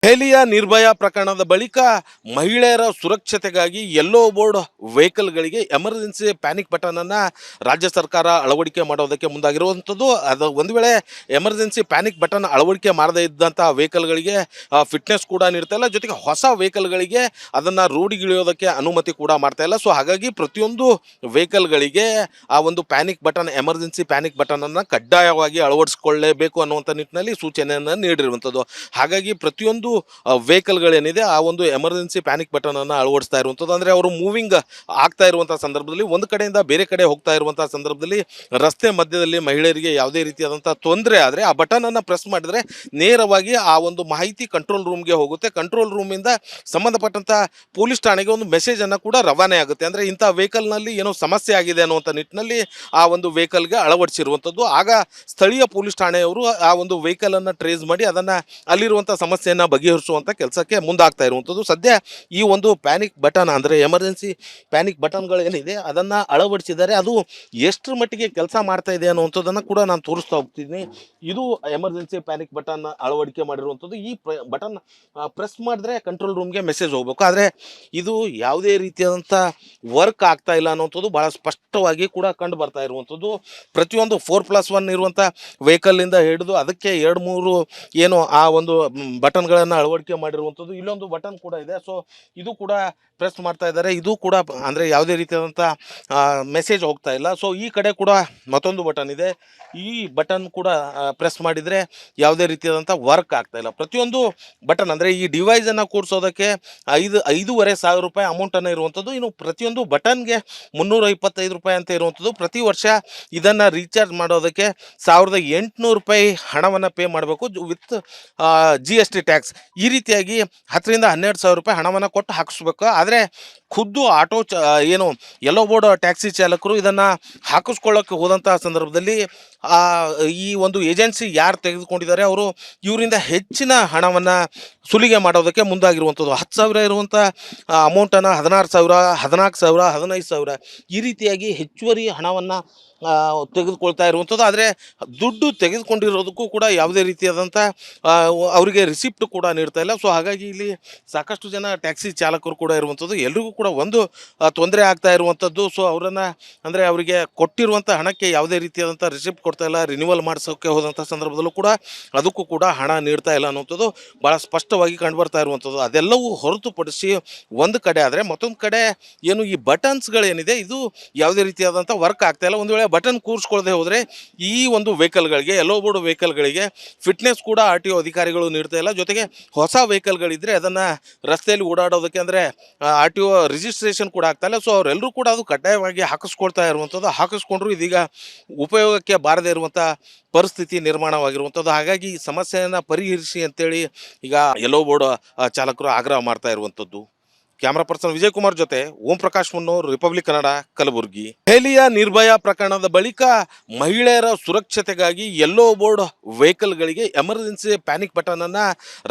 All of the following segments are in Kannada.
ದೆಹಲಿಯ ನಿರ್ಭಯ ಪ್ರಕರಣದ ಬಳಿಕ ಮಹಿಳೆಯರ ಸುರಕ್ಷತೆಗಾಗಿ ಯೆಲ್ಲೋ ಬೋರ್ಡ್ ವೆಹಿಕಲ್ಗಳಿಗೆ ಎಮರ್ಜೆನ್ಸಿ ಪ್ಯಾನಿಕ್ ಬಟನ್ ಅನ್ನು ರಾಜ್ಯ ಸರ್ಕಾರ ಅಳವಡಿಕೆ ಮಾಡೋದಕ್ಕೆ ಮುಂದಾಗಿರುವಂಥದ್ದು. ಅದು ಒಂದು ವೇಳೆ ಎಮರ್ಜೆನ್ಸಿ ಪ್ಯಾನಿಕ್ ಬಟನ್ ಅಳವಡಿಕೆ ಮಾಡದೇ ಇದ್ದಂಥ ವೆಹಿಕಲ್ಗಳಿಗೆ ಫಿಟ್ನೆಸ್ ಕೂಡ ನೀಡ್ತಾ ಇಲ್ಲ, ಜೊತೆಗೆ ಹೊಸ ವೆಹಿಕಲ್ಗಳಿಗೆ ಅದನ್ನು ರೂಢಿಗಿಳಿಯೋದಕ್ಕೆ ಅನುಮತಿ ಕೂಡ ಮಾಡ್ತಾ ಇಲ್ಲ. ಸೊ ಹಾಗಾಗಿ ಪ್ರತಿಯೊಂದು ವೆಹಿಕಲ್ಗಳಿಗೆ ಆ ಒಂದು ಪ್ಯಾನಿಕ್ ಬಟನ್, ಎಮರ್ಜೆನ್ಸಿ ಪ್ಯಾನಿಕ್ ಬಟನನ್ನು ಕಡ್ಡಾಯವಾಗಿ ಅಳವಡಿಸಿಕೊಳ್ಳಲೇಬೇಕು ಅನ್ನುವಂಥ ನಿಟ್ಟಿನಲ್ಲಿ ಸೂಚನೆಯನ್ನು ನೀಡಿರುವಂಥದ್ದು. ಹಾಗಾಗಿ ಪ್ರತಿಯೊಂದು ವೆಹಿಕಲ್ಗಳೇನಿದೆ ಆ ಒಂದು ಎಮರ್ಜೆನ್ಸಿ ಪ್ಯಾನಿಕ್ ಬಟನ್ ಅನ್ನು ಅಳವಡಿಸ್ತಾ ಇರುವಂಥದ್ದು. ಅಂದರೆ ಅವರು ಮೂವಿಂಗ್ ಆಗ್ತಾ ಇರುವಂಥ ಸಂದರ್ಭದಲ್ಲಿ, ಒಂದು ಕಡೆಯಿಂದ ಬೇರೆ ಕಡೆ ಹೋಗ್ತಾ ಇರುವಂಥ ಸಂದರ್ಭದಲ್ಲಿ ರಸ್ತೆ ಮಧ್ಯದಲ್ಲಿ ಮಹಿಳೆಯರಿಗೆ ಯಾವುದೇ ರೀತಿಯಾದಂಥ ತೊಂದರೆ ಆದರೆ ಆ ಬಟನ್ ಅನ್ನು ಪ್ರೆಸ್ ಮಾಡಿದರೆ ನೇರವಾಗಿ ಆ ಒಂದು ಮಾಹಿತಿ ಕಂಟ್ರೋಲ್ ರೂಮ್ಗೆ ಹೋಗುತ್ತೆ. ಕಂಟ್ರೋಲ್ ರೂಮಿಂದ ಸಂಬಂಧಪಟ್ಟಂಥ ಪೊಲೀಸ್ ಠಾಣೆಗೆ ಒಂದು ಮೆಸೇಜನ್ನು ಕೂಡ ರವಾನೆ ಆಗುತ್ತೆ. ಅಂದರೆ ಇಂಥ ವೆಹಿಕಲ್ನಲ್ಲಿ ಏನೋ ಸಮಸ್ಯೆ ಆಗಿದೆ ಅನ್ನುವಂಥ ನಿಟ್ಟಿನಲ್ಲಿ ಆ ಒಂದು ವೆಹಿಕಲ್ಗೆ ಅಳವಡಿಸಿರುವಂಥದ್ದು. ಆಗ ಸ್ಥಳೀಯ ಪೊಲೀಸ್ ಠಾಣೆಯವರು ಆ ಒಂದು ವೆಹಿಕಲನ್ನು ಟ್ರೇಸ್ ಮಾಡಿ ಅದನ್ನು ಅಲ್ಲಿರುವಂಥ ಸಮಸ್ಯೆಯನ್ನು ಬಗೆಹರಿಸುವಂಥ ಕೆಲಸಕ್ಕೆ ಮುಂದಾಗ್ತಾ ಇರುವಂಥದ್ದು. ಸದ್ಯ ಈ ಒಂದು ಪ್ಯಾನಿಕ್ ಬಟನ್ ಅಂದರೆ ಎಮರ್ಜೆನ್ಸಿ ಪ್ಯಾನಿಕ್ ಬಟನ್ಗಳೇನಿದೆ ಅದನ್ನು ಅಳವಡಿಸಿದ್ದಾರೆ. ಅದು ಎಷ್ಟರ ಮಟ್ಟಿಗೆ ಕೆಲಸ ಮಾಡ್ತಾ ಇದೆ ಅನ್ನುವಂಥದ್ದನ್ನು ಕೂಡ ನಾನು ತೋರಿಸ್ತಾ ಹೋಗ್ತಿದ್ದೀನಿ. ಇದು ಎಮರ್ಜೆನ್ಸಿ ಪ್ಯಾನಿಕ್ ಬಟನ್ ಅಳವಡಿಕೆ ಮಾಡಿರುವಂಥದ್ದು. ಈ ಬಟನ್ ಪ್ರೆಸ್ ಮಾಡಿದ್ರೆ ಕಂಟ್ರೋಲ್ ರೂಮ್ಗೆ ಮೆಸೇಜ್ ಹೋಗಬೇಕು. ಆದರೆ ಇದು ಯಾವುದೇ ರೀತಿಯಾದಂಥ ವರ್ಕ್ ಆಗ್ತಾ ಇಲ್ಲ ಅನ್ನುವಂಥದ್ದು ಭಾಳ ಸ್ಪಷ್ಟವಾಗಿ ಕೂಡ ಕಂಡು ಬರ್ತಾ ಇರುವಂಥದ್ದು. ಪ್ರತಿಯೊಂದು 4+1 ಇರುವಂಥ ವೆಹಿಕಲ್ಲಿಂದ ಹಿಡಿದು ಅದಕ್ಕೆ 2-3 ಏನು ಆ ಒಂದು ಬಟನ್ಗಳನ್ನು ಅಳವಡಿಕೆ ಮಾಡಿರುವಂಥದ್ದು. ಇಲ್ಲೊಂದು ಬಟನ್ ಕೂಡ ಇದೆ. ಸೊ ಇದು ಕೂಡ ಪ್ರೆಸ್ ಮಾಡ್ತಾ ಇದ್ದಾರೆ. ಇದು ಕೂಡ ಅಂದರೆ ಯಾವುದೇ ರೀತಿಯಾದಂಥ ಮೆಸೇಜ್ ಹೋಗ್ತಾ ಇಲ್ಲ. ಸೊ ಈ ಕಡೆ ಕೂಡ ಮತ್ತೊಂದು ಬಟನ್ ಇದೆ. ಈ ಬಟನ್ ಕೂಡ ಪ್ರೆಸ್ ಮಾಡಿದರೆ ಯಾವುದೇ ರೀತಿಯಾದಂಥ ವರ್ಕ್ ಆಗ್ತಾ ಇಲ್ಲ. ಪ್ರತಿಯೊಂದು ಬಟನ್ ಅಂದರೆ ಈ ಡಿವೈಸನ್ನು ಕೂರಿಸೋದಕ್ಕೆ 5,500 ರೂಪಾಯಿ ಅಮೌಂಟನ್ನು ಇರುವಂಥದ್ದು. ಇನ್ನು ಪ್ರತಿಯೊಂದು ಬಟನ್ಗೆ 325 ರೂಪಾಯಿ ಅಂತ ಇರುವಂಥದ್ದು. ಪ್ರತಿ ವರ್ಷ ಇದನ್ನು ರೀಚಾರ್ಜ್ ಮಾಡೋದಕ್ಕೆ 1,800 ರೂಪಾಯಿ ಹಣವನ್ನು ಪೇ ಮಾಡಬೇಕು ವಿತ್ GST ಟ್ಯಾಕ್ಸ್. ಈ ರೀತಿಯಾಗಿ 10,000 ರಿಂದ 12,000 ರೂಪಾಯಿ ಹಣವನ್ನು ಕೊಟ್ಟು ಹಾಕಿಸ್ಬೇಕು. ಆದರೆ ಖುದ್ದು ಆಟೋ ಏನು ಯೆಲ್ಲೋ ಬೋರ್ಡ್ ಟ್ಯಾಕ್ಸಿ ಚಾಲಕರು ಇದನ್ನು ಹಾಕಿಸ್ಕೊಳ್ಳೋಕ್ಕೆ ಹೋದಂಥ ಸಂದರ್ಭದಲ್ಲಿ ಈ ಒಂದು ಏಜೆನ್ಸಿ ಯಾರು ತೆಗೆದುಕೊಂಡಿದ್ದಾರೆ ಅವರು ಇವರಿಂದ ಹೆಚ್ಚಿನ ಹಣವನ್ನು ಸುಲಿಗೆ ಮಾಡೋದಕ್ಕೆ ಮುಂದಾಗಿರುವಂಥದ್ದು. 10,000 ಇರುವಂಥ ಅಮೌಂಟನ್ನು 16,000, 14,000, 15,000 ಈ ರೀತಿಯಾಗಿ ಹೆಚ್ಚುವರಿ ಹಣವನ್ನು ತೆಗೆದುಕೊಳ್ತಾ ಇರುವಂಥದ್ದು. ಆದರೆ ದುಡ್ಡು ತೆಗೆದುಕೊಂಡಿರೋದಕ್ಕೂ ಕೂಡ ಯಾವುದೇ ರೀತಿಯಾದಂಥ ಅವರಿಗೆ ರಿಸಿಪ್ಟ್ ಕೂಡ ನೀಡ್ತಾ ಇಲ್ಲ. ಸೊ ಹಾಗಾಗಿ ಇಲ್ಲಿ ಸಾಕಷ್ಟು ಜನ ಟ್ಯಾಕ್ಸಿ ಚಾಲಕರು ಕೂಡ ಇರುವಂಥದ್ದು. ಎಲ್ರಿಗೂ ಕೂಡ ಒಂದು ತೊಂದರೆ ಆಗ್ತಾ ಇರುವಂಥದ್ದು. ಸೊ ಅವರನ್ನು ಅಂದರೆ ಅವರಿಗೆ ಕೊಟ್ಟಿರುವಂಥ ಹಣಕ್ಕೆ ಯಾವುದೇ ರೀತಿಯಾದಂಥ ರಿಸಿಪ್ಟ್ ಕೊಡ್ತಾ ಇಲ್ಲ. ರಿನ್ಯೂವಲ್ ಮಾಡಿಸೋಕ್ಕೆ ಹೋದಂಥ ಸಂದರ್ಭದಲ್ಲೂ ಕೂಡ ಅದಕ್ಕೂ ಕೂಡ ಹಣ ನೀಡ್ತಾ ಇಲ್ಲ ಅನ್ನುವಂಥದ್ದು ಭಾಳ ಸ್ಪಷ್ಟವಾಗಿ ಕಂಡುಬರ್ತಾ ಇರುವಂಥದ್ದು. ಅದೆಲ್ಲವೂ ಹೊರತುಪಡಿಸಿ ಒಂದು ಕಡೆ ಆದರೆ ಮತ್ತೊಂದು ಕಡೆ ಏನು ಈ ಬಟನ್ಸ್ಗಳೇನಿದೆ ಇದು ಯಾವುದೇ ರೀತಿಯಾದಂಥ ವರ್ಕ್ ಆಗ್ತಾ ಇಲ್ಲ. ಒಂದು ವೇಳೆ ಬಟನ್ ಕೂರಿಸ್ಕೊಳ್ಳದೆ ಹೋದರೆ ಈ ಒಂದು ವೆಹಿಕಲ್ಗಳಿಗೆ, ಯೆಲ್ಲೋ ಬೋರ್ಡ್ ವೆಹಿಕಲ್ಗಳಿಗೆ ಫಿಟ್ನೆಸ್ ಕೂಡ RTO ಅಧಿಕಾರಿಗಳು ನೀಡ್ತಾ ಇಲ್ಲ. ಜೊತೆಗೆ ಹೊಸ ವೆಹಿಕಲ್ಗಳಿದ್ದರೆ ಅದನ್ನು ರಸ್ತೆಯಲ್ಲಿ ಓಡಾಡೋದಕ್ಕೆ ಅಂದರೆ RTO ರಿಜಿಸ್ಟ್ರೇಷನ್ ಕೂಡ ಆಗ್ತಾ ಇಲ್ಲ. ಸೊ ಅವರೆಲ್ಲರೂ ಕೂಡ ಅದು ಕಡ್ಡಾಯವಾಗಿ ಹಾಕಿಸ್ಕೊಳ್ತಾ ಇರುವಂಥದ್ದು. ಹಾಕಿಸ್ಕೊಂಡ್ರು ಇದೀಗ ಉಪಯೋಗಕ್ಕೆ ಬಾರದೇ ಇರುವಂಥ ಪರಿಸ್ಥಿತಿ ನಿರ್ಮಾಣವಾಗಿರುವಂಥದ್ದು. ಹಾಗಾಗಿ ಈ ಸಮಸ್ಯೆಯನ್ನು ಪರಿಹರಿಸಿ ಅಂತೇಳಿ ಈಗ ಯೆಲ್ಲೋ ಬೋರ್ಡ್ ಚಾಲಕರು ಆಗ್ರಹ ಮಾಡ್ತಾ ಇರುವಂಥದ್ದು. ಕ್ಯಾಮ್ರಾ ಪರ್ಸನ್ ವಿಜಯ್ ಕುಮಾರ್ ಜೊತೆ ಓಂ ಪ್ರಕಾಶ್ ಮುನ್ನೂರ್, ರಿಪಬ್ಲಿಕ್ ಕನ್ನಡ, ಕಲಬುರಗಿ. ದೆಹಲಿಯ ನಿರ್ಭಯ ಪ್ರಕರಣದ ಬಳಿಕ ಮಹಿಳೆಯರ ಸುರಕ್ಷತೆಗಾಗಿ ಯೆಲ್ಲೋ ಬೋರ್ಡ್ ವೆಹಿಕಲ್ಗಳಿಗೆ ಎಮರ್ಜೆನ್ಸಿ ಪ್ಯಾನಿಕ್ ಬಟನ್ ಅನ್ನು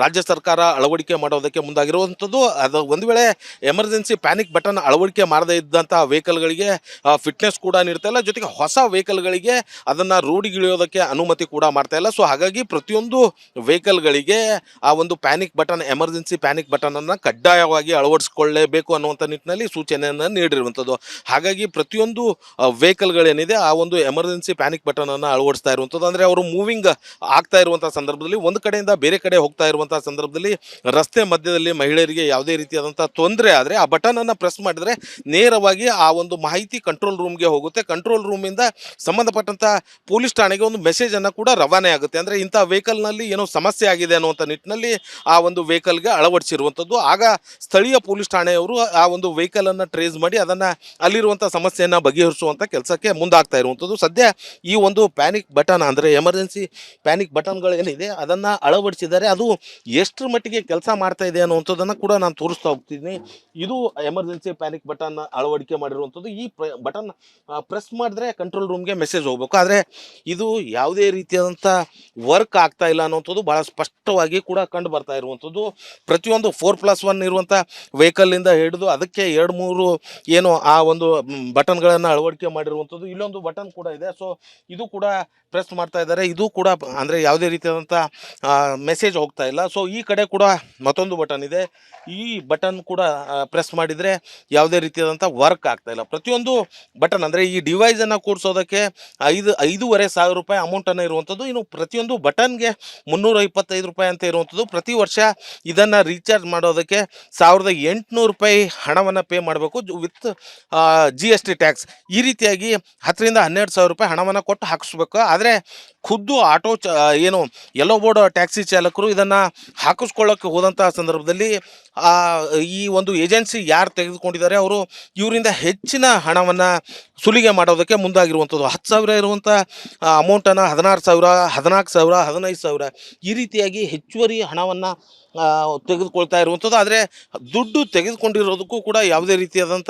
ರಾಜ್ಯ ಸರ್ಕಾರ ಅಳವಡಿಕೆ ಮಾಡೋದಕ್ಕೆ ಮುಂದಾಗಿರುವಂಥದ್ದು. ಅದು ಒಂದು ವೇಳೆ ಎಮರ್ಜೆನ್ಸಿ ಪ್ಯಾನಿಕ್ ಬಟನ್ ಅಳವಡಿಕೆ ಮಾಡದೇ ಇದ್ದಂಥ ವೆಹಿಕಲ್ಗಳಿಗೆ ಫಿಟ್ನೆಸ್ ಕೂಡ ನೀಡ್ತಾ ಇಲ್ಲ, ಜೊತೆಗೆ ಹೊಸ ವೆಹಿಕಲ್ಗಳಿಗೆ ಅದನ್ನು ರೂಢಿಗಿಳಿಯೋದಕ್ಕೆ ಅನುಮತಿ ಕೂಡ ಮಾಡ್ತಾ ಇಲ್ಲ. ಸೊ ಹಾಗಾಗಿ ಪ್ರತಿಯೊಂದು ವೆಹಿಕಲ್ಗಳಿಗೆ ಆ ಒಂದು ಪ್ಯಾನಿಕ್ ಬಟನ್, ಎಮರ್ಜೆನ್ಸಿ ಪ್ಯಾನಿಕ್ ಬಟನನ್ನು ಕಡ್ಡಾಯವಾಗಿ ಅಳವಡಿಸಿಕೊಳ್ಳಲೇಬೇಕು ಅನ್ನುವಂಥ ನಿಟ್ಟಿನಲ್ಲಿ ಸೂಚನೆಯನ್ನು ನೀಡಿರುವಂಥದ್ದು. ಹಾಗಾಗಿ ಪ್ರತಿಯೊಂದು ವೆಹಿಕಲ್ಗಳೇನಿದೆ ಆ ಒಂದು ಎಮರ್ಜೆನ್ಸಿ ಪ್ಯಾನಿಕ್ ಬಟನ್ ಅನ್ನು ಅಳವಡಿಸ್ತಾ ಇರುವಂಥದ್ದು. ಅಂದರೆ ಅವರು ಮೂವಿಂಗ್ ಆಗ್ತಾ ಇರುವಂಥ ಸಂದರ್ಭದಲ್ಲಿ, ಒಂದು ಕಡೆಯಿಂದ ಬೇರೆ ಕಡೆ ಹೋಗ್ತಾ ಇರುವಂಥ ಸಂದರ್ಭದಲ್ಲಿ ರಸ್ತೆ ಮಧ್ಯದಲ್ಲಿ ಮಹಿಳೆಯರಿಗೆ ಯಾವುದೇ ರೀತಿಯಾದಂಥ ತೊಂದರೆ ಆದರೆ ಆ ಬಟನನ್ನು ಪ್ರೆಸ್ ಮಾಡಿದರೆ ನೇರವಾಗಿ ಆ ಒಂದು ಮಾಹಿತಿ ಕಂಟ್ರೋಲ್ ರೂಮ್ಗೆ ಹೋಗುತ್ತೆ. ಕಂಟ್ರೋಲ್ ರೂಮಿಂದ ಸಂಬಂಧಪಟ್ಟಂಥ ಪೊಲೀಸ್ ಠಾಣೆಗೆ ಒಂದು ಮೆಸೇಜನ್ನು ಕೂಡ ರವಾನೆ ಆಗುತ್ತೆ. ಅಂದರೆ ಇಂಥ ವೆಹಿಕಲ್ನಲ್ಲಿ ಏನೋ ಸಮಸ್ಯೆ ಆಗಿದೆ ಅನ್ನುವಂಥ ನಿಟ್ಟಿನಲ್ಲಿ ಆ ಒಂದು ವೆಹಿಕಲ್ಗೆ ಅಳವಡಿಸಿರುವಂಥದ್ದು. ಆಗ ಸ್ಥಳೀಯ ಪೊಲೀಸ್ ಠಾಣೆಯವರು ಆ ಒಂದು ವೆಹಿಕಲನ್ನು ಟ್ರೇಸ್ ಮಾಡಿ ಅದನ್ನು ಅಲ್ಲಿರುವಂಥ ಸಮಸ್ಯೆಯನ್ನು ಬಗೆಹರಿಸುವಂಥ ಕೆಲಸಕ್ಕೆ ಮುಂದಾಗ್ತಾ ಇರುವಂಥದ್ದು. ಸದ್ಯ ಈ ಒಂದು ಪ್ಯಾನಿಕ್ ಬಟನ್ ಅಂದರೆ ಎಮರ್ಜೆನ್ಸಿ ಪ್ಯಾನಿಕ್ ಬಟನ್ಗಳೇನಿದೆ ಅದನ್ನು ಅಳವಡಿಸಿದ್ದಾರೆ. ಅದು ಎಷ್ಟರ ಮಟ್ಟಿಗೆ ಕೆಲಸ ಮಾಡ್ತಾ ಇದೆ ಅನ್ನುವಂಥದ್ದನ್ನು ಕೂಡ ನಾನು ತೋರಿಸ್ತಾ ಹೋಗ್ತಿದ್ದೀನಿ. ಇದು ಎಮರ್ಜೆನ್ಸಿ ಪ್ಯಾನಿಕ್ ಬಟನ್ ಅಳವಡಿಕೆ ಮಾಡಿರುವಂಥದ್ದು. ಈ ಬಟನ್ ಪ್ರೆಸ್ ಮಾಡಿದ್ರೆ ಕಂಟ್ರೋಲ್ ರೂಮ್ಗೆ ಮೆಸೇಜ್ ಹೋಗಬೇಕು. ಆದರೆ ಇದು ಯಾವುದೇ ರೀತಿಯಾದಂಥ ವರ್ಕ್ ಆಗ್ತಾ ಇಲ್ಲ ಅನ್ನುವಂಥದ್ದು ಭಾಳ ಸ್ಪಷ್ಟವಾಗಿ ಕೂಡ ಕಂಡು ಬರ್ತಾ ಇರುವಂಥದ್ದು. ಪ್ರತಿಯೊಂದು 4+1 ಇರುವಂಥ ವೆಹಿಕಲ್ನಿಂದ ಹಿಡಿದು ಅದಕ್ಕೆ 2-3 ಏನು ಆ ಒಂದು ಬಟನ್ಗಳನ್ನು ಅಳವಡಿಕೆ ಮಾಡಿರುವಂಥದ್ದು. ಇಲ್ಲೊಂದು ಬಟನ್ ಕೂಡ ಇದೆ. ಸೊ ಇದು ಕೂಡ ಪ್ರೆಸ್ ಮಾಡ್ತಾ ಇದ್ದಾರೆ. ಇದು ಕೂಡ ಅಂದರೆ ಯಾವುದೇ ರೀತಿಯಾದಂಥ ಮೆಸೇಜ್ ಹೋಗ್ತಾ ಇಲ್ಲ. ಸೊ ಈ ಕಡೆ ಕೂಡ ಮತ್ತೊಂದು ಬಟನ್ ಇದೆ. ಈ ಬಟನ್ ಕೂಡ ಪ್ರೆಸ್ ಮಾಡಿದರೆ ಯಾವುದೇ ರೀತಿಯಾದಂಥ ವರ್ಕ್ ಆಗ್ತಾ ಇಲ್ಲ. ಪ್ರತಿಯೊಂದು ಬಟನ್ ಅಂದರೆ ಈ ಡಿವೈಸನ್ನು ಕೂಡಿಸೋದಕ್ಕೆ 5,500 ರೂಪಾಯಿ ಅಮೌಂಟನ್ನು ಇರುವಂಥದ್ದು. ಇನ್ನು ಪ್ರತಿಯೊಂದು ಬಟನ್ಗೆ 325 ರೂಪಾಯಿ ಅಂತ ಇರುವಂಥದ್ದು. ಪ್ರತಿ ವರ್ಷ ಇದನ್ನು ರೀಚಾರ್ಜ್ ಮಾಡೋದಕ್ಕೆ 1,800 ರೂಪಾಯಿ ಹಣವನ್ನು ಪೇ ಮಾಡಬೇಕು ವಿತ್ GST ಟ್ಯಾಕ್ಸ್. ಈ ರೀತಿಯಾಗಿ 10,000 ರಿಂದ 12,000 ರೂಪಾಯಿ ಹಣವನ್ನು ಕೊಟ್ಟು ಹಾಕಿಸ್ಬೇಕು. ಆದರೆ ಖುದ್ದು ಆಟೋ ಏನು ಯೆಲ್ಲೋ ಬೋರ್ಡ್ ಟ್ಯಾಕ್ಸಿ ಚಾಲಕರು ಇದನ್ನು ಹಾಕಿಸ್ಕೊಳ್ಳೋಕ್ಕೆ ಹೋದಂಥ ಸಂದರ್ಭದಲ್ಲಿ ಈ ಒಂದು ಏಜೆನ್ಸಿ ಯಾರು ತೆಗೆದುಕೊಂಡಿದ್ದಾರೆ ಅವರು ಇವರಿಂದ ಹೆಚ್ಚಿನ ಹಣವನ್ನು ಸುಲಿಗೆ ಮಾಡೋದಕ್ಕೆ ಮುಂದಾಗಿರುವಂಥದ್ದು. 10,000 ಇರುವಂಥ ಅಮೌಂಟನ್ನು 16,000, 14,000, 15,000 ಈ ರೀತಿಯಾಗಿ ಹೆಚ್ಚುವರಿ ಹಣವನ್ನು ತೆಗೆದುಕೊಳ್ತಾ ಇರುವಂಥದ್ದು. ಆದರೆ ದುಡ್ಡು ತೆಗೆದುಕೊಂಡಿರೋದಕ್ಕೂ ಕೂಡ ಯಾವುದೇ ರೀತಿಯಾದಂಥ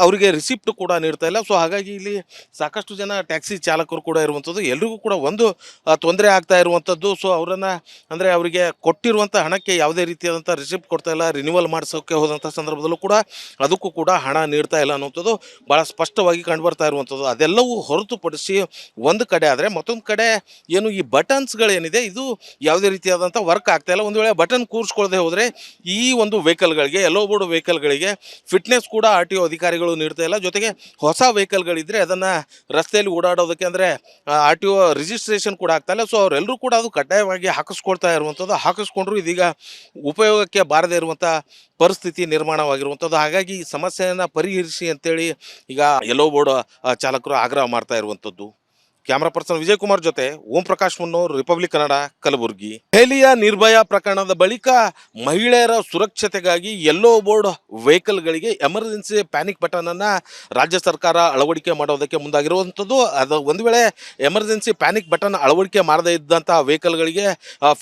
ಅವರಿಗೆ ರಿಸಿಪ್ಟ್ ಕೂಡ ನೀಡ್ತಾ ಇಲ್ಲ. ಸೊ ಹಾಗಾಗಿ ಇಲ್ಲಿ ಸಾಕಷ್ಟು ಜನ ಟ್ಯಾಕ್ಸಿ ಚಾಲಕರು ಕೂಡ ಇರುವಂಥದ್ದು. ಎಲ್ರಿಗೂ ಕೂಡ ಒಂದು ತೊಂದರೆ ಆಗ್ತಾ ಇರುವಂಥದ್ದು. ಸೊ ಅವರನ್ನು ಅಂದರೆ ಅವರಿಗೆ ಕೊಟ್ಟಿರುವಂಥ ಹಣಕ್ಕೆ ಯಾವುದೇ ರೀತಿಯಾದಂಥ ರಿಸಿಪ್ಟ್ ಕೊಡ್ತಾ ಇಲ್ಲ. ರಿನ್ಯೂವಲ್ ಮಾಡಿಸೋಕ್ಕೆ ಹೋದಂಥ ಸಂದರ್ಭದಲ್ಲೂ ಕೂಡ ಅದಕ್ಕೂ ಕೂಡ ಹಣ ನೀಡ್ತಾ ಇಲ್ಲ ಅನ್ನುವಂಥದ್ದು ಭಾಳ ಸ್ಪಷ್ಟವಾಗಿ ಕಂಡುಬರ್ತಾ ಇರುವಂಥದ್ದು. ಅದೆಲ್ಲವೂ ಹೊರತುಪಡಿಸಿ ಒಂದು ಕಡೆ ಆದರೆ ಮತ್ತೊಂದು ಕಡೆ ಏನು ಈ ಬಟನ್ಸ್ಗಳೇನಿದೆ ಇದು ಯಾವುದೇ ರೀತಿಯಾದಂಥ ವರ್ಕ್ ಆಗ್ತಾ ಇಲ್ಲ. ಒಂದು ವೇಳೆ ಬಟನ್ ಕೂರಿಸ್ಕೊಳ್ಳದೆ ಹೋದರೆ ಈ ಒಂದು ವೆಹಿಕಲ್ಗಳಿಗೆ ಯೆಲ್ಲೋ ಬೋರ್ಡ್ ವೆಹಿಕಲ್ಗಳಿಗೆ ಫಿಟ್ನೆಸ್ ಕೂಡ RTO ಅಧಿಕಾರಿಗಳು ನೀಡ್ತಾ ಇಲ್ಲ. ಜೊತೆಗೆ ಹೊಸ ವೆಹಿಕಲ್ಗಳಿದ್ದರೆ ಅದನ್ನು ರಸ್ತೆಯಲ್ಲಿ ಓಡಾಡೋದಕ್ಕೆ ಅಂದರೆ RTO ರಿಜಿಸ್ಟ್ರೇಷನ್ ಕೂಡ ಆಗ್ತಾ ಇಲ್ಲ. ಸೊ ಅವರೆಲ್ಲರೂ ಕೂಡ ಅದು ಕಡ್ಡಾಯವಾಗಿ ಹಾಕಿಸ್ಕೊಳ್ತಾ ಇರುವಂಥದ್ದು. ಹಾಕಿಸ್ಕೊಂಡ್ರು ಇದೀಗ ಉಪಯೋಗಕ್ಕೆ ಬಾರದೇ ಇರುವಂಥ ಪರಿಸ್ಥಿತಿ ನಿರ್ಮಾಣವಾಗಿರುವಂಥದ್ದು. ಹಾಗಾಗಿ ಈ ಸಮಸ್ಯೆಯನ್ನು ಪರಿಹರಿಸಿ ಅಂತೇಳಿ ಈಗ ಯೆಲ್ಲೋ ಬೋರ್ಡ್ ಚಾಲಕರು ಆಗ್ರಹ ಮಾಡ್ತಾ ಇರುವಂಥದ್ದು. ಕ್ಯಾಮ್ರಾ ಪರ್ಸನ್ ವಿಜಯ್ ಕುಮಾರ್ ಜೊತೆ ಓಂ ಪ್ರಕಾಶ್ ಮುನ್ನೂರ್, ರಿಪಬ್ಲಿಕ್ ಕನ್ನಡ, ಕಲಬುರಗಿ. ದೆಹಲಿಯ ನಿರ್ಭಯಾ ಪ್ರಕರಣದ ಬಳಿಕ ಮಹಿಳೆಯರ ಸುರಕ್ಷತೆಗಾಗಿ ಯೆಲ್ಲೋ ಬೋರ್ಡ್ ವೆಹಿಕಲ್ಗಳಿಗೆ ಎಮರ್ಜೆನ್ಸಿ ಪ್ಯಾನಿಕ್ ಬಟನ್ ಅನ್ನು ರಾಜ್ಯ ಸರ್ಕಾರ ಅಳವಡಿಕೆ ಮಾಡೋದಕ್ಕೆ ಮುಂದಾಗಿರುವಂಥದ್ದು. ಅದು ಒಂದು ವೇಳೆ ಎಮರ್ಜೆನ್ಸಿ ಪ್ಯಾನಿಕ್ ಬಟನ್ ಅಳವಡಿಕೆ ಮಾಡದೇ ಇದ್ದಂಥ ವೆಹಿಕಲ್ಗಳಿಗೆ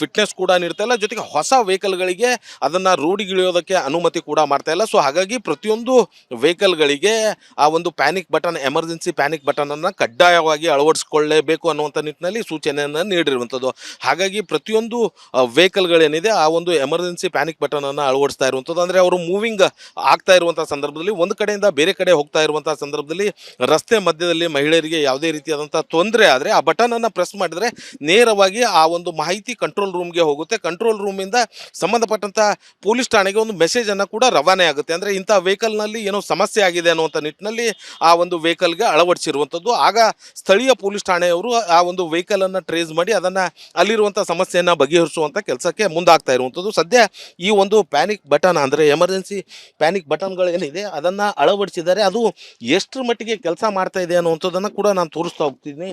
ಫಿಟ್ನೆಸ್ ಕೂಡ ನೀಡ್ತಾ ಇಲ್ಲ. ಜೊತೆಗೆ ಹೊಸ ವೆಹಿಕಲ್ಗಳಿಗೆ ಅದನ್ನು ರೋಡಿಗಿಳಿಯೋದಕ್ಕೆ ಅನುಮತಿ ಕೂಡ ಮಾಡ್ತಾ ಇಲ್ಲ. ಸೊ ಹಾಗಾಗಿ ಪ್ರತಿಯೊಂದು ವೆಹಿಕಲ್ಗಳಿಗೆ ಆ ಒಂದು ಪ್ಯಾನಿಕ್ ಬಟನ್, ಎಮರ್ಜೆನ್ಸಿ ಪ್ಯಾನಿಕ್ ಬಟನನ್ನು ಕಡ್ಡಾಯವಾಗಿ ಅಳವಡಿಸಿಕೊಳ್ಳಲೇಬೇಕು ಅನ್ನುವಂಥ ನಿಟ್ಟಿನಲ್ಲಿ ಸೂಚನೆಯನ್ನು ನೀಡಿರುವಂಥದ್ದು. ಹಾಗಾಗಿ ಪ್ರತಿಯೊಂದು ವೆಹಿಕಲ್ಗಳೇನಿದೆ ಆ ಒಂದು ಎಮರ್ಜೆನ್ಸಿ ಪ್ಯಾನಿಕ್ ಬಟನನ್ನು ಅಳವಡಿಸ್ತಾ ಇರುವಂಥದ್ದು. ಅಂದರೆ ಅವರು ಮೂವಿಂಗ್ ಆಗ್ತಾ ಇರುವಂಥ ಸಂದರ್ಭದಲ್ಲಿ, ಒಂದು ಕಡೆಯಿಂದ ಬೇರೆ ಕಡೆ ಹೋಗ್ತಾ ಇರುವಂಥ ಸಂದರ್ಭದಲ್ಲಿ ರಸ್ತೆ ಮಧ್ಯದಲ್ಲಿ ಮಹಿಳೆಯರಿಗೆ ಯಾವುದೇ ರೀತಿಯಾದಂಥ ತೊಂದರೆ ಆದರೆ ಆ ಬಟನನ್ನು ಪ್ರೆಸ್ ಮಾಡಿದರೆ ನೇರವಾಗಿ ಆ ಒಂದು ಮಾಹಿತಿ ಕಂಟ್ರೋಲ್ ರೂಮ್ಗೆ ಹೋಗುತ್ತೆ. ಕಂಟ್ರೋಲ್ ರೂಮಿಂದ ಸಂಬಂಧಪಟ್ಟಂಥ ಪೊಲೀಸ್ ಠಾಣೆಗೆ ಒಂದು ಮೆಸೇಜನ್ನು ಕೂಡ ರವಾನೆ ಆಗುತ್ತೆ. ಅಂದರೆ ಇಂಥ ವೆಹಿಕಲ್ನಲ್ಲಿ ಏನೋ ಸಮಸ್ಯೆ ಆಗಿದೆ ಅನ್ನುವಂಥ ನಿಟ್ಟಿನಲ್ಲಿ ಆ ಒಂದು ವೆಹಿಕಲ್ಗೆ ಅಳವಡಿಸಿರುವಂಥದ್ದು. ಆಗ ಸ್ಥಳೀಯ ಪೊಲೀಸ್ ಠಾಣೆಯವರು ಆ ಒಂದು ವೆಹಿಕಲನ್ನು ಟ್ರೇಸ್ ಮಾಡಿ ಅದನ್ನು ಅಲ್ಲಿರುವಂಥ ಸಮಸ್ಯೆಯನ್ನು ಬಗೆಹರಿಸುವಂಥ ಕೆಲಸಕ್ಕೆ ಮುಂದಾಗ್ತಾ ಇರುವಂಥದ್ದು. ಸದ್ಯ ಈ ಒಂದು ಪ್ಯಾನಿಕ್ ಬಟನ್ ಅಂದರೆ ಎಮರ್ಜೆನ್ಸಿ ಪ್ಯಾನಿಕ್ ಬಟನ್ಗಳೇನಿದೆ ಅದನ್ನು ಅಳವಡಿಸಿದ್ದಾರೆ. ಅದು ಎಷ್ಟರ ಮಟ್ಟಿಗೆ ಕೆಲಸ ಮಾಡ್ತಾ ಇದೆ ಅನ್ನುವಂಥದ್ದನ್ನು ಕೂಡ ನಾನು ತೋರಿಸ್ತಾ ಹೋಗ್ತೀನಿ.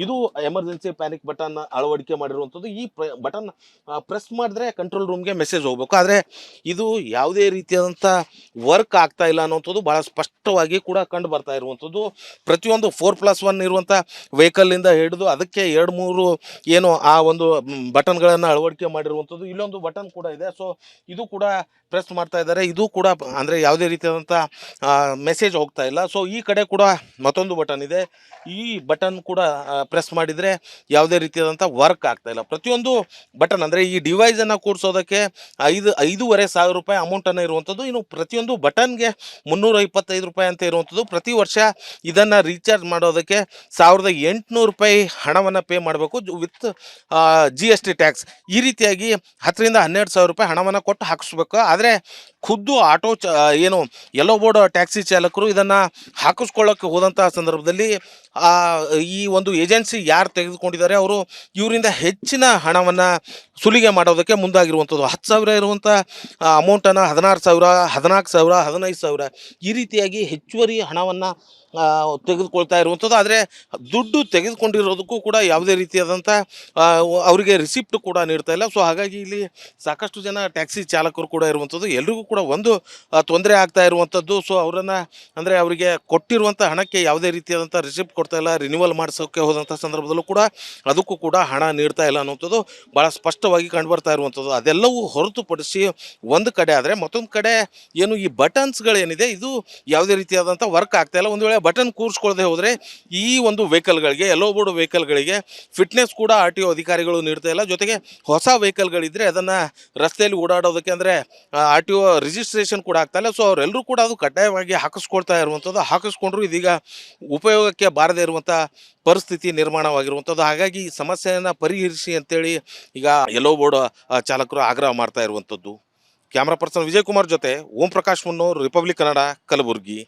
ಇದು ಎಮರ್ಜೆನ್ಸಿ ಪ್ಯಾನಿಕ್ ಬಟನ್ ಅಳವಡಿಕೆ ಮಾಡಿರುವಂಥದ್ದು. ಈ ಬಟನ್ ಪ್ರೆಸ್ ಮಾಡಿದ್ರೆ ಕಂಟ್ರೋಲ್ ರೂಮ್ಗೆ ಮೆಸೇಜ್ ಹೋಗಬೇಕು. ಆದರೆ ಇದು ಯಾವುದೇ ರೀತಿಯಾದಂಥ ವರ್ಕ್ ಆಗ್ತಾ ಇಲ್ಲ ಅನ್ನುವಂಥದ್ದು ಭಾಳ ಸ್ಪಷ್ಟವಾಗಿ ಕೂಡ ಕಂಡು ಬರ್ತಾ ಇರುವಂಥದ್ದು. ಪ್ರತಿಯೊಂದು 4+1 ಇರುವಂಥ ವೆಹಿಕಲ್ನಿಂದ ಹಿಡಿದು ಅದಕ್ಕೆ 2-3 ಏನು ಆ ಒಂದು ಬಟನ್ಗಳನ್ನು ಅಳವಡಿಕೆ ಮಾಡಿರುವಂಥದ್ದು. ಇಲ್ಲೊಂದು ಬಟನ್ ಕೂಡ ಇದೆ. ಸೊ ಇದು ಕೂಡ ಪ್ರೆಸ್ ಮಾಡ್ತಾ ಇದ್ದಾರೆ. ಇದು ಕೂಡ ಅಂದರೆ ಯಾವುದೇ ರೀತಿಯಾದಂಥ ಮೆಸೇಜ್ ಹೋಗ್ತಾ ಇಲ್ಲ. ಸೊ ಈ ಕಡೆ ಕೂಡ ಮತ್ತೊಂದು ಬಟನ್ ಇದೆ. ಈ ಬಟನ್ ಕೂಡ ಪ್ರೆಸ್ ಮಾಡಿದರೆ ಯಾವುದೇ ರೀತಿಯಾದಂಥ ವರ್ಕ್ ಆಗ್ತಾ ಇಲ್ಲ. ಪ್ರತಿಯೊಂದು ಬಟನ್ ಅಂದರೆ ಈ ಡಿವೈಸನ್ನು ಕೂಡಿಸೋದಕ್ಕೆ 5,500 ರೂಪಾಯಿ ಅಮೌಂಟನ್ನು ಇರುವಂಥದ್ದು. ಇನ್ನು ಪ್ರತಿಯೊಂದು ಬಟನ್ಗೆ 325 ರೂಪಾಯಿ ಅಂತ ಇರುವಂಥದ್ದು. ಪ್ರತಿ ವರ್ಷ ಇದನ್ನು ರೀಚಾರ್ಜ್ ಮಾಡೋದಕ್ಕೆ 1,800 ರೂಪಾಯಿ ಹಣವನ್ನು ಪೇ ಮಾಡಬೇಕು ವಿತ್ GST ಟ್ಯಾಕ್ಸ್. ಈ ರೀತಿಯಾಗಿ 10,000 ರಿಂದ 12,000 ರೂಪಾಯಿ ಹಣವನ್ನು ಕೊಟ್ಟು ಹಾಕಿಸ್ಬೇಕು. ಆದರೆ ಖುದ್ದು ಆಟೋ ಏನು ಯೆಲ್ಲೋ ಬೋರ್ಡ್ ಟ್ಯಾಕ್ಸಿ ಚಾಲಕರು ಇದನ್ನು ಹಾಕಿಸ್ಕೊಳ್ಳೋಕ್ಕೆ ಹೋದಂಥ ಸಂದರ್ಭದಲ್ಲಿ ಈ ಒಂದು ಏಜೆನ್ಸಿ ಯಾರು ತೆಗೆದುಕೊಂಡಿದ್ದಾರೆ ಅವರು ಇವರಿಂದ ಹೆಚ್ಚಿನ ಹಣವನ್ನು ಸುಲಿಗೆ ಮಾಡೋದಕ್ಕೆ ಮುಂದಾಗಿರುವಂಥದ್ದು. 10,000 ಇರುವಂಥ ಅಮೌಂಟನ್ನು 16,000, 14,000, 15,000 ಈ ರೀತಿಯಾಗಿ ಹೆಚ್ಚುವರಿ ಹಣವನ್ನು ತೆಗೆದುಕೊಳ್ತಾ ಇರುವಂಥದ್ದು. ಆದರೆ ದುಡ್ಡು ತೆಗೆದುಕೊಂಡಿರೋದಕ್ಕೂ ಕೂಡ ಯಾವುದೇ ರೀತಿಯಾದಂಥ ಅವರಿಗೆ ರಿಸಿಪ್ಟ್ ಕೂಡ ನೀಡ್ತಾ ಇಲ್ಲ. ಸೊ ಹಾಗಾಗಿ ಇಲ್ಲಿ ಸಾಕಷ್ಟು ಜನ ಟ್ಯಾಕ್ಸಿ ಚಾಲಕರು ಕೂಡ ಇರುವಂಥದ್ದು. ಎಲ್ರಿಗೂ ಕೂಡ ಒಂದು ತೊಂದರೆ ಆಗ್ತಾ ಇರುವಂಥದ್ದು. ಸೊ ಅವರನ್ನು ಅಂದರೆ ಅವರಿಗೆ ಕೊಟ್ಟಿರುವಂಥ ಹಣಕ್ಕೆ ಯಾವುದೇ ರೀತಿಯಾದಂಥ ರಿಸಿಪ್ಟ್ ಕೊಡ್ತಾ ಇಲ್ಲ. ರಿನ್ಯೂವಲ್ ಮಾಡಿಸೋಕ್ಕೆ ಹೋದಂಥ ಸಂದರ್ಭದಲ್ಲೂ ಕೂಡ ಅದಕ್ಕೂ ಕೂಡ ಹಣ ನೀಡ್ತಾ ಇಲ್ಲ ಅನ್ನುವಂಥದ್ದು ಭಾಳ ಸ್ಪಷ್ಟವಾಗಿ ಕಂಡುಬರ್ತಾ ಇರುವಂಥದ್ದು. ಅದೆಲ್ಲವೂ ಹೊರತುಪಡಿಸಿ ಒಂದು ಕಡೆ ಆದರೆ ಮತ್ತೊಂದು ಕಡೆ ಏನು ಈ ಬಟನ್ಸ್ಗಳೇನಿದೆ ಇದು ಯಾವುದೇ ರೀತಿಯಾದಂಥ ವರ್ಕ್ ಆಗ್ತಾ ಇಲ್ಲ. ಒಂದು ವೇಳೆ ಬಟನ್ ಕೂರಿಸ್ಕೊಳ್ಳದೆ ಹೋದರೆ ಈ ಒಂದು ವೆಹಿಕಲ್ಗಳಿಗೆ ಯೆಲ್ಲೋ ಬೋರ್ಡ್ ವೆಹಿಕಲ್ಗಳಿಗೆ ಫಿಟ್ನೆಸ್ ಕೂಡ ಆರ್ ಟಿ ಒ ಅಧಿಕಾರಿಗಳು ನೀಡ್ತಾ ಇಲ್ಲ. ಜೊತೆಗೆ ಹೊಸ ವೆಹಿಕಲ್ಗಳಿದ್ದರೆ ಅದನ್ನು ರಸ್ತೆಯಲ್ಲಿ ಓಡಾಡೋದಕ್ಕೆ ಅಂದರೆ ಆರ್ ಟಿ ಒ ರಿಜಿಸ್ಟ್ರೇಷನ್ ಕೂಡ ಆಗ್ತಾ ಇಲ್ಲ. ಸೊ ಅವರೆಲ್ಲರೂ ಕೂಡ ಅದು ಕಡ್ಡಾಯವಾಗಿ ಹಾಕಿಸ್ಕೊಳ್ತಾ ಇರುವಂಥದ್ದು. ಹಾಕಿಸ್ಕೊಂಡ್ರು ಇದೀಗ ಉಪಯೋಗಕ್ಕೆ ಬಾರದೇ ಇರುವಂಥ ಪರಿಸ್ಥಿತಿ ನಿರ್ಮಾಣವಾಗಿರುವಂಥದ್ದು. ಹಾಗಾಗಿ ಈ ಸಮಸ್ಯೆಯನ್ನು ಪರಿಹರಿಸಿ ಅಂತೇಳಿ ಈಗ ಯೆಲ್ಲೋ ಬೋರ್ಡ್ ಚಾಲಕರು ಆಗ್ರಹ ಮಾಡ್ತಾ ಇರುವಂಥದ್ದು. ಕ್ಯಾಮ್ರಾ ಪರ್ಸನ್ ವಿಜಯ್ ಕುಮಾರ್ ಜೊತೆ ಓಂ ಪ್ರಕಾಶ್ ಮುನ್ನೂರ್, ರಿಪಬ್ಲಿಕ್ ಕನ್ನಡ, ಕಲಬುರಗಿ.